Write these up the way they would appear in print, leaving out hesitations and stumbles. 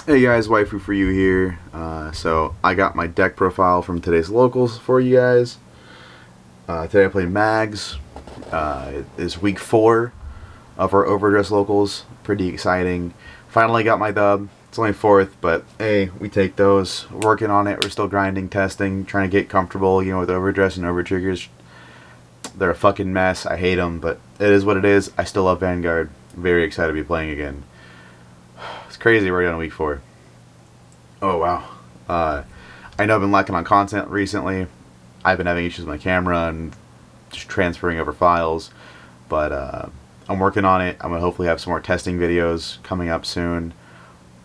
Hey guys, waifu for you here. So I got my deck profile from today's locals for you guys. Today I played Mags. It is week 4 of our overdress locals. Pretty exciting. Finally got my dub. It's only 4th, but hey, we take those. Working on it. We're still grinding, testing, trying to get comfortable. With overdress and over triggers. They're a fucking mess. I hate them, but it is what it is. I still love Vanguard. Very excited to be playing again. It's crazy we're on week 4. Oh wow. I know I've been lacking on content recently. I've been having issues with my camera and just transferring over files. But I'm working on it. I'm going to hopefully have some more testing videos coming up soon.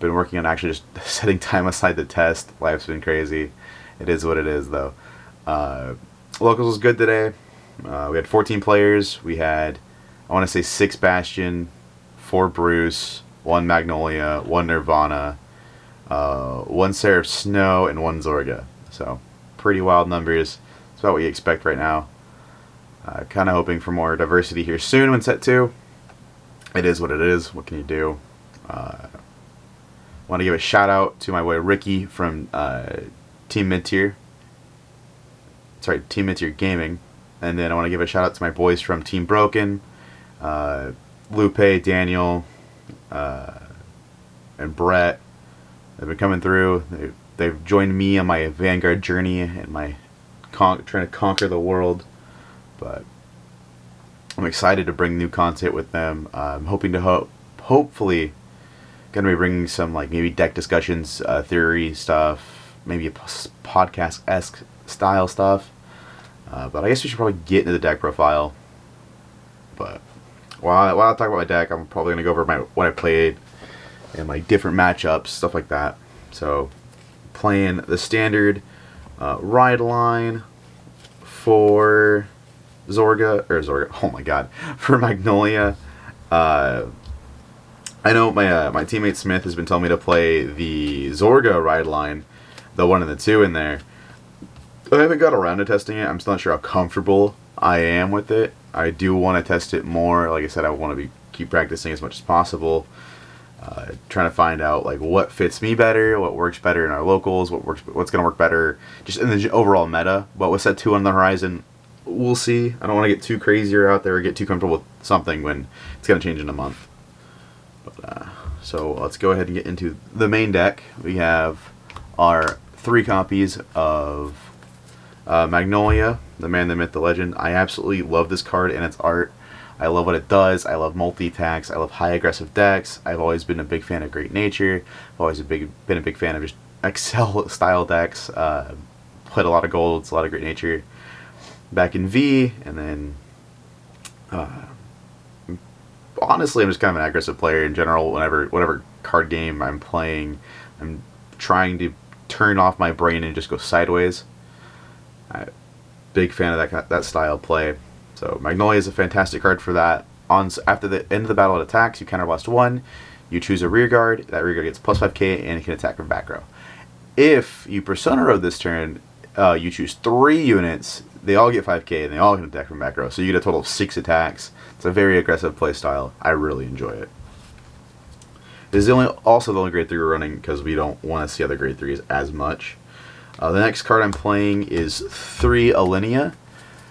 Been working on actually just setting time aside to test. Life's been crazy. It is what it is though. Locals was good today. We had 14 players. We had, I want to say 6 Bastion, 4 Bruce, 1 Magnolia, 1 Nirvana, 1 Seraph Snow, and 1 Zorga. So, pretty wild numbers. That's about what you expect right now. Kind of hoping for more diversity here soon when set 2. It is what it is. What can you do? Want to give a shout out to my boy Ricky from Team Mid-Tier. Sorry, Team Mid-Tier Gaming. And then I want to give a shout out to my boys from Team Broken, Lupe, Daniel, and Brett. They've been coming through. They've joined me on my Vanguard journey and my trying to conquer the world. But I'm excited to bring new content with them. I'm hoping to hopefully going to be bringing some maybe deck discussions, theory stuff, maybe a podcast-esque style stuff. But I guess we should probably get into the deck profile. But while I talk about my deck, I'm probably going to go over what I played and my different matchups, stuff like that. So, playing the standard ride line for Zorga, oh my god, for Magnolia. I know my teammate Smith has been telling me to play the Zorga ride line, the 1 and the 2 in there. I haven't got around to testing it. I'm still not sure how comfortable I am with it. I do want to test it more. Like I said, I want to keep practicing as much as possible. Trying to find out what fits me better, what works better in our locals, what's going to work better just in the overall meta. But with set 2 on the horizon, we'll see. I don't want to get too crazier out there or get too comfortable with something when it's going to change in a month. But, so let's go ahead and get into the main deck. We have our 3 copies of Magnolia, the man, the myth, the legend. I absolutely love this card and its art. I love what it does. I love multi-attacks. I love high aggressive decks. I've always been a big fan of Great Nature. I've always been a big fan of just Excel style decks. Played a lot of golds, a lot of Great Nature back in V, and then honestly, I'm just kind of an aggressive player in general. Whatever card game I'm playing, I'm trying to turn off my brain and just go sideways. Big fan of that style of play. So Magnolia is a fantastic card for that. After the end of the battle, it attacks. You counterblast 1. You choose a rear guard. That rear guard gets plus 5k and it can attack from back row. If you Persona Road this turn, you choose 3 units. They all get 5k and they all can attack from back row. So you get a total of 6 attacks. It's a very aggressive play style. I really enjoy it. This is also the only grade 3 we're running because we don't want to see other grade 3s as much. The next card I'm playing is 3 Elenia.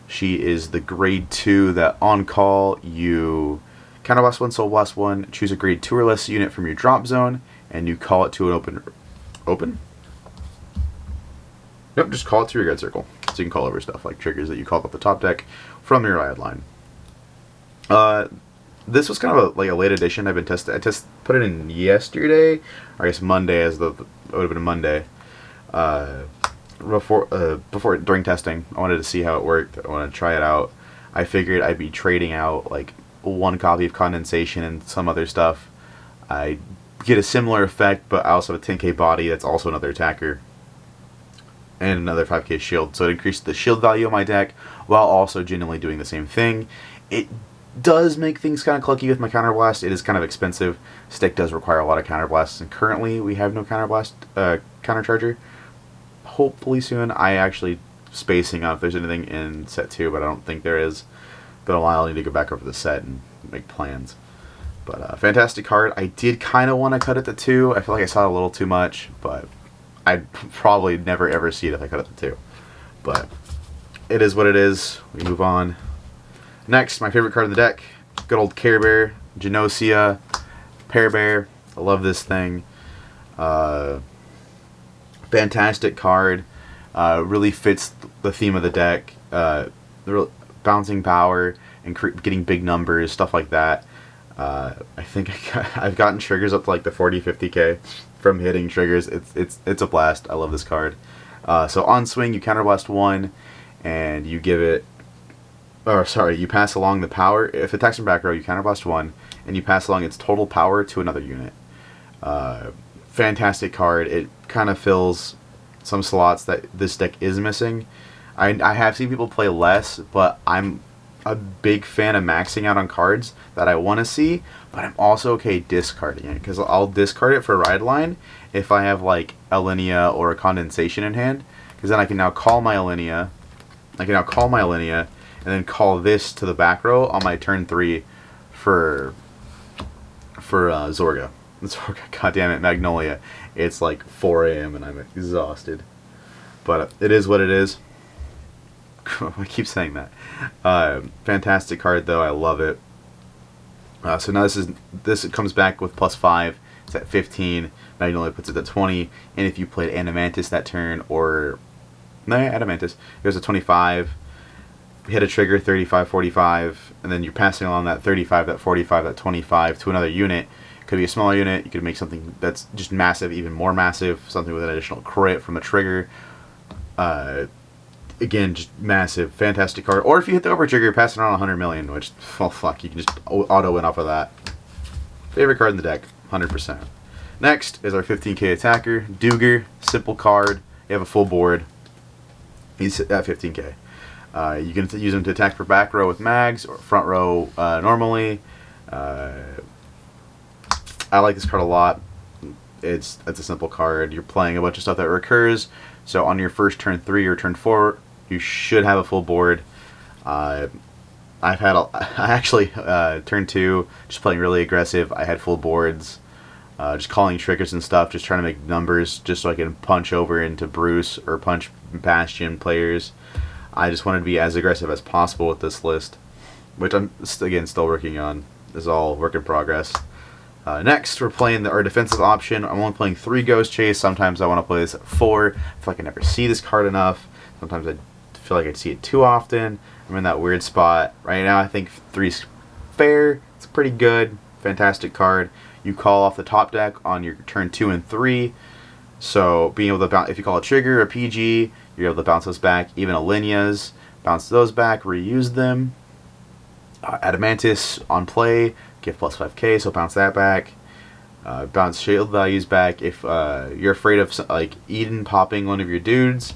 She is the grade 2 that on call you counterblast 1, soul blast 1, choose a grade 2 or less unit from your drop zone, and you call it to an open? Yep, just call it to your guard circle. So you can call over stuff like triggers that you called up the top deck from your ride line. This was kind of a late edition. I've been testing. Put it in yesterday, or I guess Monday, as it would have been Monday. During testing, I wanted to see how it worked. I wanted to try it out. I figured I'd be trading out 1 copy of condensation and some other stuff. I get a similar effect, but I also have a 10k body that's also another attacker and another 5k shield, so it increased the shield value of my deck while also genuinely doing the same thing. It does make things kind of clunky with my counterblast. It is kind of expensive. Stick does require a lot of counterblasts, and currently we have no counterblast countercharger. Hopefully soon. I actually spacing on if there's anything in set 2, but I don't think there is. Been a while. I need to go back over the set and make plans. But fantastic card. I did kind of want to cut it to 2. I feel like I saw it a little too much, but I'd probably never ever see it if I cut it to 2. But it is what it is. We move on. Next, my favorite card in the deck. Good old Care Bear. Genocia. Pear Bear. I love this thing. Fantastic card. Really fits the theme of the deck. Bouncing power and getting big numbers, stuff like that. I think I've gotten triggers up to like the 40-50k from hitting triggers. It's a blast. I love this card. So on swing, you counterblast 1, and you give it. Or sorry, you pass along the power. If it attacks from back row, you counterblast 1, and you pass along its total power to another unit. Fantastic card. It kind of fills some slots that this deck is missing. I have seen people play less, but I'm a big fan of maxing out on cards that I want to see, but I'm also okay discarding it, because I'll discard it for ride line if I have like Elenia or a condensation in hand, because then I can now call my Elenia. And then call this to the back row on my turn 3 for Zorga. God damn it, Magnolia. It's like 4 a.m. and I'm exhausted. But it is what it is. I keep saying that. Fantastic card though. I love it. So now this comes back with +5. It's at 15. Magnolia puts it at 20. And if you played Animantis that turn, or no, Animantis, it goes to 25. Hit a trigger 35, 45, and then you're passing along that 35, that 45, that 25 to another unit. Could be a smaller unit. You could make something that's just massive, even more massive. Something with an additional crit from a trigger. Again, just massive, fantastic card. Or if you hit the over trigger, pass it on 100 million, which, well, fuck, you can just auto win off of that. Favorite card in the deck, 100%. Next is our 15k attacker, Duger. Simple card. You have a full board. He's at 15k. You can use him to attack for back row with mags, or front row normally. I like this card a lot. It's a simple card. You're playing a bunch of stuff that recurs, so on your first turn 3 or turn 4, you should have a full board. I actually turn 2, just playing really aggressive. I had full boards, just calling triggers and stuff, just trying to make numbers, just so I can punch over into Bruce or punch Bastion players. I just wanted to be as aggressive as possible with this list, which I'm, again, still working on. This is all work in progress. Next, we're playing our defensive option. I'm only playing 3 Ghost Chase. Sometimes I want to play this at 4. I feel like I never see this card enough. Sometimes I feel like I see it too often. I'm in that weird spot. Right now, I think 3's fair. It's pretty good. Fantastic card. You call off the top deck on your turn 2 and 3. So being able to bounce, if you call a trigger, a PG, you're able to bounce those back. Even Elenias, bounce those back, reuse them. Adamantis on play, give +5k, so bounce that back. Bounce shield values back. If you're afraid of like Eden popping one of your dudes,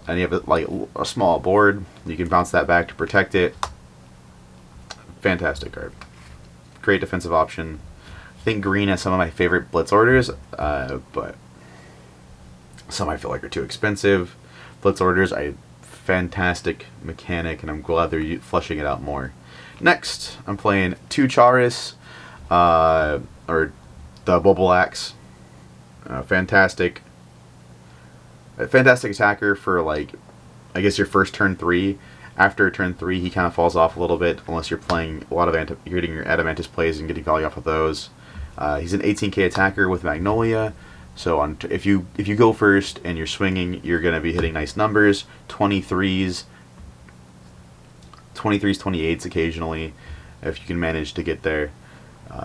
and you have like a small board, you can bounce that back to protect it. Fantastic card. Great defensive option. I think green has some of my favorite blitz orders, but some I feel like are too expensive. Blitz orders, fantastic mechanic, and I'm glad they're fleshing it out more. Next, I'm playing Tucharis, or the Bubble Axe. Fantastic attacker for, like, I guess your first turn 3. After turn 3, he kind of falls off a little bit, unless you're playing a lot of you're hitting your Adamantis plays and getting value off of those. He's an 18k attacker with Magnolia. So if you go first and you're swinging, you're going to be hitting nice numbers, 23s, 28s occasionally, if you can manage to get there.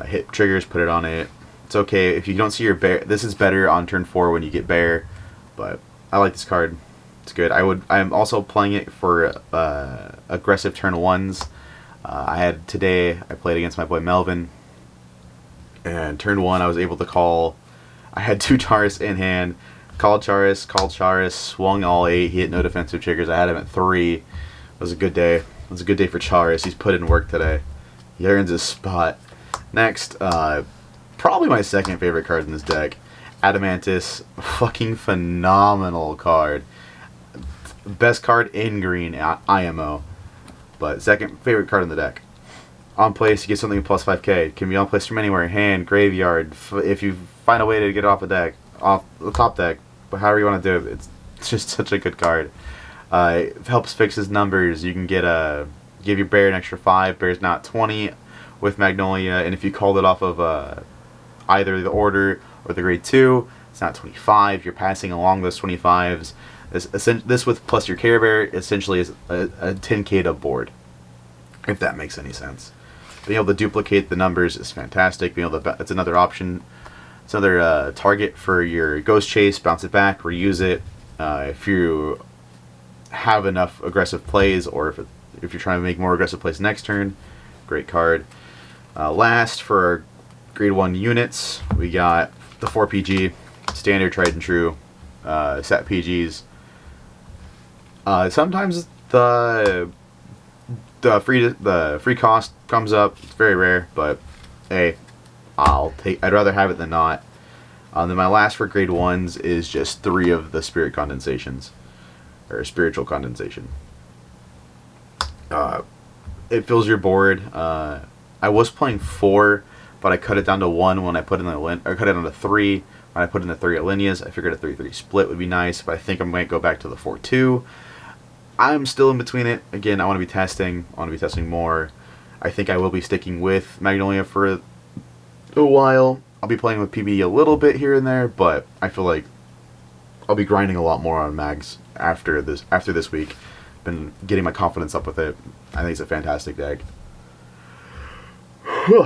Hit triggers, put it on it. It's okay if you don't see your bear. This is better on turn 4 when you get bear, but I like this card. It's good. I'm also playing it for aggressive turn 1s. Today I played against my boy Melvin, and turn 1 I was able to call. I had 2 Tucharis in hand, called Charis, swung all 8. He hit no defensive triggers. I had him at 3. It was a good day. It was a good day for Charis. He's put in work today. He earns his spot. Next, probably my second favorite card in this deck, Adamantis. Fucking phenomenal card. Best card in green, IMO. But second favorite card in the deck. On place, you get something plus 5k. Can be on place from anywhere, hand, graveyard. If you find a way to get it off the deck, off the top deck, but however you want to do it, it's just such a good card. It helps fix his numbers. You can get give your bear an extra 5. Bear's not 20 with Magnolia, and if you called it off of either the order or the grade 2, it's not 25. You're passing along those 25s. This with plus your Care Bear essentially is a 10k to board, if that makes any sense. Being able to duplicate the numbers is fantastic. Being able to, it's another option. It's another target for your Ghost Chase. Bounce it back, reuse it. If you have enough aggressive plays, or if you're trying to make more aggressive plays next turn, great card. Last, for our grade 1 units, we got the 4 PG, standard, tried and true, set PGs. Sometimes the free cost comes up. It's very rare, but hey, I'd rather have it than not. Then my last for grade 1s is just 3 of the spirit condensations, or spiritual condensation. It fills your board. I was playing 4, but I cut it down to 1 when I put in I cut it down to 3 when I put in the 3 Elenias. I figured a 3-3 split would be nice, but I think I might go back to the 4-2. I'm still in between it. Again, I want to be testing. I want to be testing more. I think I will be sticking with Magnolia for a while. I'll be playing with PB a little bit here and there, but I feel like I'll be grinding a lot more on Mags after this week. Been getting my confidence up with it. I think it's a fantastic deck.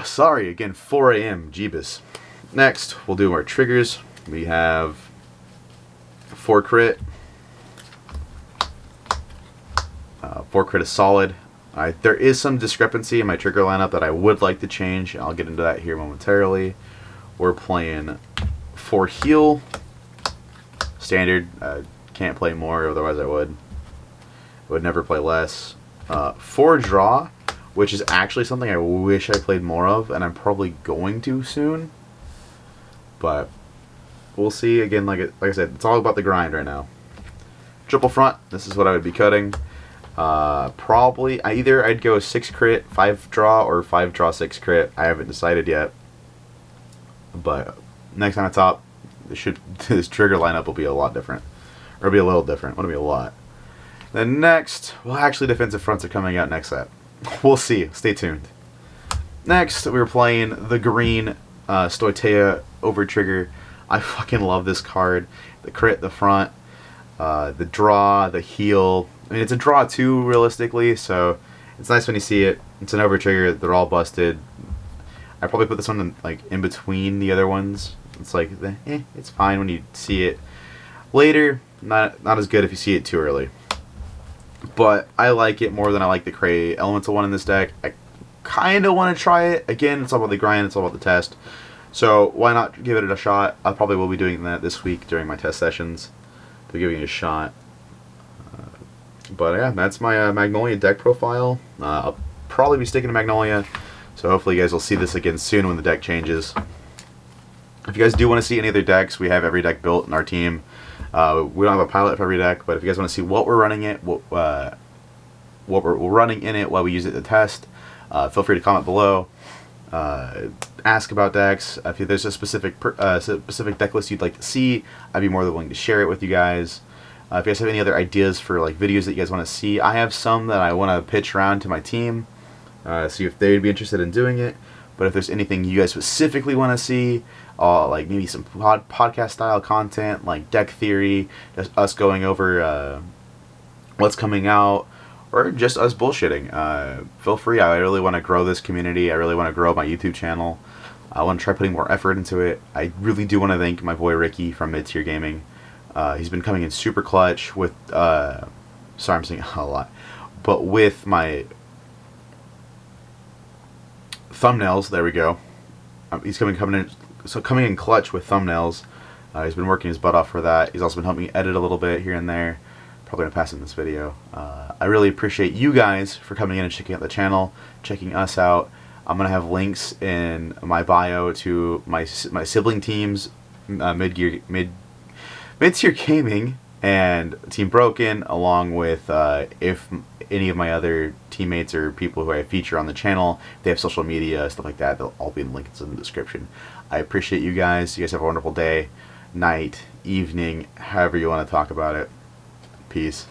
Sorry, again, 4 a.m. Jeebus. Next, we'll do our triggers. We have 4 crit. 4 crit is solid. There is some discrepancy in my trigger lineup that I would like to change. I'll get into that here momentarily. We're playing 4 heal. Standard. Can't play more, otherwise I would. I would never play less. 4 draw, which is actually something I wish I played more of, and I'm probably going to soon. But we'll see. Again, like I said, it's all about the grind right now. Triple front. This is what I would be cutting. Probably either I'd go 6 crit, 5 draw, or 5 draw 6 crit. I haven't decided yet. But next time I top, this trigger lineup will be a lot different. Or it'll be a little different. It'll be a lot. Then next, well, actually defensive fronts are coming out next set. We'll see. Stay tuned. Next, we were playing the green Stoitea over trigger. I fucking love this card. The crit, the front, the draw, the heal. I mean, it's a draw too, realistically, so it's nice when you see it. It's an over trigger. They're all busted. I probably put this one in between the other ones. It's like, it's fine when you see it later. Not as good if you see it too early. But I like it more than I like the Cray Elemental one in this deck. I kind of want to try it. Again, it's all about the grind. It's all about the test. So why not give it a shot? I probably will be doing that this week during my test sessions. Be giving it a shot. But yeah, that's my Magnolia deck profile. I'll probably be sticking to Magnolia. So hopefully you guys will see this again soon when the deck changes. If you guys do want to see any other decks, we have every deck built in our team. We don't have a pilot for every deck, but if you guys want to see what we're running it, what we're running in it, while we use it to test, feel free to comment below. Ask about decks. If there's a specific deck list you'd like to see, I'd be more than willing to share it with you guys. If you guys have any other ideas for videos that you guys want to see, I have some that I want to pitch around to my team, see if they'd be interested in doing it. But if there's anything you guys specifically want to see, like maybe some podcast style content, like deck theory, just us going over what's coming out, or just us bullshitting, feel free. I really want to grow this community. I really want to grow my YouTube channel. I want to try putting more effort into it. I really do want to thank my boy Ricky from Mid Tier Gaming. He's been coming in super clutch with, sorry I'm saying a lot, but with my thumbnails, there we go. He's coming in clutch with thumbnails. He's been working his butt off for that. He's also been helping me edit a little bit here and there. Probably gonna pass in this video. I really appreciate you guys for coming in and checking out the channel, checking us out. I'm gonna have links in my bio to my sibling teams, Mid Tier Gaming And Team Broken, along with if any of my other teammates or people who I feature on the channel, if they have social media, stuff like that, they'll all be linked in the description. I appreciate you guys. You guys have a wonderful day, night, evening, however you want to talk about it. Peace.